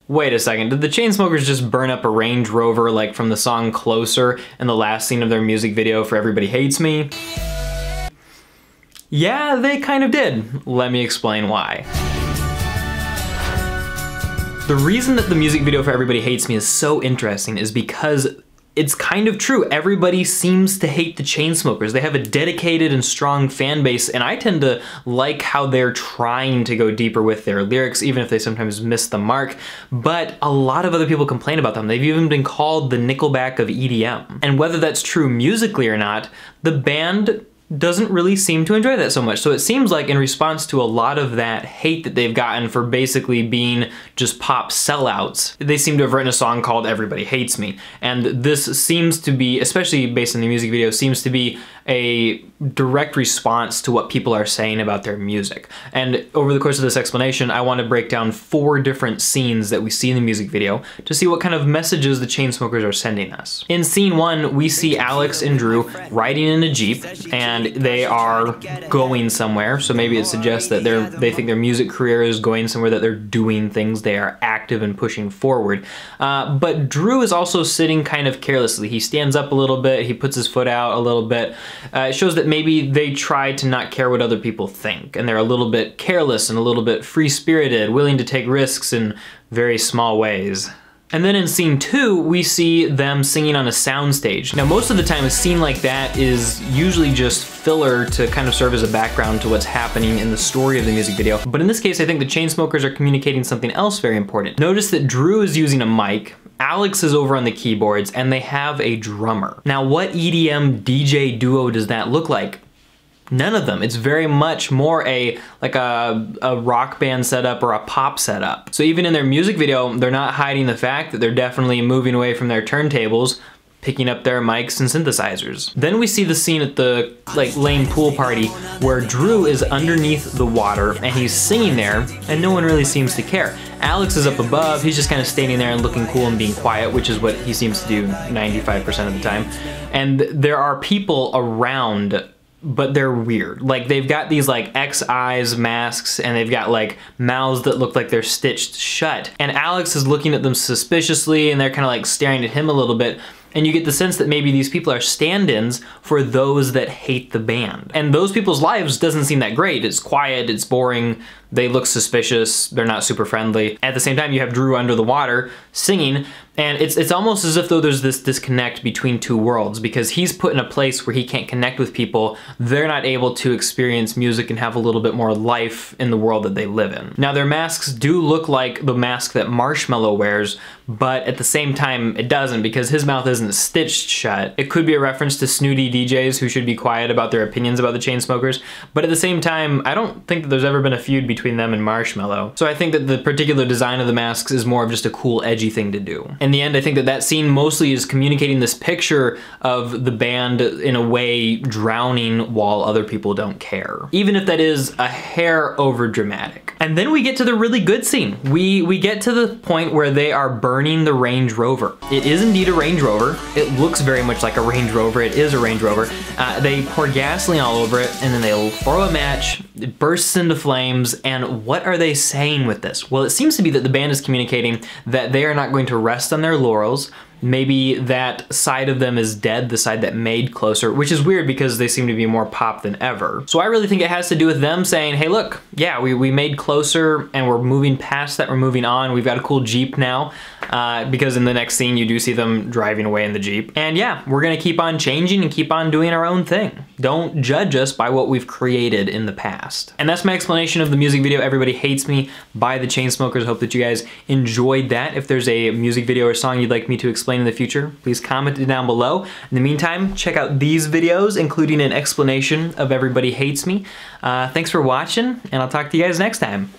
Wait a second, did the Chainsmokers just burn up a Range Rover like from the song Closer in the last scene of their music video for Everybody Hates Me? Yeah, they kind of did. Let me explain why. The reason that the music video for Everybody Hates Me is so interesting is because it's kind of true. Everybody seems to hate the Chainsmokers. They have a dedicated and strong fan base, and I tend to like how they're trying to go deeper with their lyrics, even if they sometimes miss the mark. But a lot of other people complain about them. They've even been called the Nickelback of EDM. And whether that's true musically or not, the band doesn't really seem to enjoy that so much. So it seems like in response to a lot of that hate that they've gotten for basically being just pop sellouts, they seem to have written a song called Everybody Hates Me. And this seems to be, especially based on the music video, seems to be a direct response to what people are saying about their music. And over the course of this explanation, I want to break down 4 different scenes that we see in the music video to see what kind of messages the Chainsmokers are sending us. In scene 1, we see Alex and Drew riding in a Jeep, and they are going somewhere. So maybe it suggests that they think their music career is going somewhere, that they're doing things, they are active and pushing forward. But Drew is also sitting kind of carelessly. He stands up a little bit, he puts his foot out a little bit. It shows that maybe they try to not care what other people think, and they're a little bit careless and a little bit free-spirited, willing to take risks in very small ways. And then in scene 2, we see them singing on a soundstage. Now, most of the time, a scene like that is usually just filler to kind of serve as a background to what's happening in the story of the music video. But in this case, I think the Chainsmokers are communicating something else very important. Notice that Drew is using a mic, Alex is over on the keyboards, and they have a drummer. Now, what EDM DJ duo does that look like? None of them. It's very much more like a rock band setup or a pop setup. So even in their music video, they're not hiding the fact that they're definitely moving away from their turntables, picking up their mics and synthesizers. Then we see the scene at the lame pool party where Drew is underneath the water and he's singing there and no one really seems to care. Alex is up above, he's just kind of standing there and looking cool and being quiet, which is what he seems to do 95% of the time. And there are people around, but they're weird. Like, they've got these X eyes masks, and they've got mouths that look like they're stitched shut. And Alex is looking at them suspiciously, and they're kind of staring at him a little bit. And you get the sense that maybe these people are stand-ins for those that hate the band. And those people's lives doesn't seem that great. It's quiet, it's boring, they look suspicious, they're not super friendly. At the same time, you have Drew under the water singing, and it's almost as if though there's this disconnect between 2 worlds, because he's put in a place where he can't connect with people. They're not able to experience music and have a little bit more life in the world that they live in. Now, their masks do look like the mask that Marshmello wears, but at the same time, it doesn't, because his mouth isn't stitched shut. It could be a reference to snooty DJs who should be quiet about their opinions about the Chainsmokers, but at the same time, I don't think that there's ever been a feud between them and Marshmello. So I think that the particular design of the masks is more of just a cool, edgy thing to do. In the end, I think that that scene mostly is communicating this picture of the band in a way drowning while other people don't care, even if that is a hair over dramatic. And then we get to the really good scene. We get to the point where they are burning the Range Rover. It is indeed a Range Rover. It looks very much like a Range Rover. It is a Range Rover. They pour gasoline all over it, and then they'll throw a match, it bursts into flames, and what are they saying with this? Well, it seems to be that the band is communicating that they are not going to rest on their laurels. Maybe that side of them is dead, the side that made Closer, which is weird because they seem to be more pop than ever. So I really think it has to do with them saying, hey look, yeah, we made Closer and we're moving past that, we're moving on, we've got a cool Jeep now, because in the next scene you do see them driving away in the Jeep. And yeah, we're gonna keep on changing and keep on doing our own thing. Don't judge us by what we've created in the past. And that's my explanation of the music video Everybody Hates Me by the Chainsmokers. Hope that you guys enjoyed that. If there's a music video or song you'd like me to explain in the future, please comment it down below. In the meantime, check out these videos, including an explanation of Everybody Hates Me. Thanks for watching, and I'll talk to you guys next time.